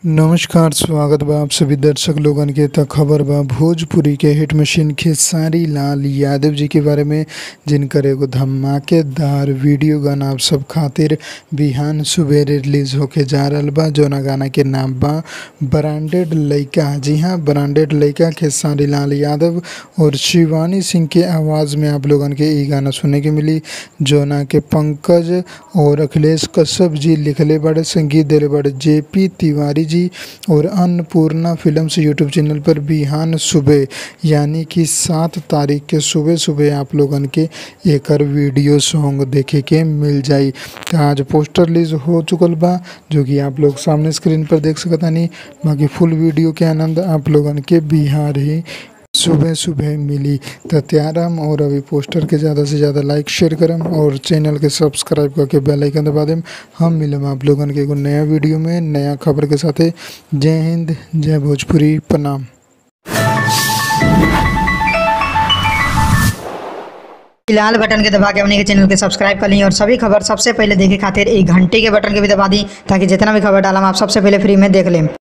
नमस्कार, स्वागत बा आप सभी दर्शक लोगन के। त खबर बा भोजपुरी के हिट मशीन खेसारी लाल यादव जी के बारे में, जिनकर एगो धमाकेदार वीडियो गाना आप सब खातिर बिहान सुबेरे रिलीज होके जा रहल बा। जौना गाना के नाम बा ब्रांडेड लइका। जी हाँ, ब्रांडेड लइका खेसारी लाल यादव और शिवानी सिंह के आवाज़ में आप लोगन के ई गाना सुने के मिली। जौना के पंकज और अखिलेश कश्यप जी लिखले बड़े, संगीत दिले बड़े जेपी तिवारी जी और अन्नपूर्णा फिल्म्स यूट्यूब चैनल पर बिहान सुबह यानी कि 7 तारीख के सुबह सुबह आप लोगन के एकर वीडियो सॉन्ग देखे के मिल जाई। तो आज पोस्टर रिलीज हो चुकल बा, जो कि आप लोग सामने स्क्रीन पर देख सकतानी। बाकी फुल वीडियो के आनंद आप लोगन के बिहार ही सुबह सुबह मिली। तो तैयार हम और अभी पोस्टर के ज़्यादा से ज़्यादा लाइक शेयर करम और चैनल के सब्सक्राइब करके बेल आइकन दबा देम। हम मिलम आप लोगन के एगो नया वीडियो में नया खबर के साथे। जय हिंद, जय भोजपुरी, प्रणाम। लाल बटन के दबा के अपने के चैनल के सब्सक्राइब कर ली और सभी खबर सबसे पहले देखे खातिर एक घंटे के बटन के भी दबा दी, ताकि जितना भी खबर डालम आप सबसे पहले फ्री में देख लें।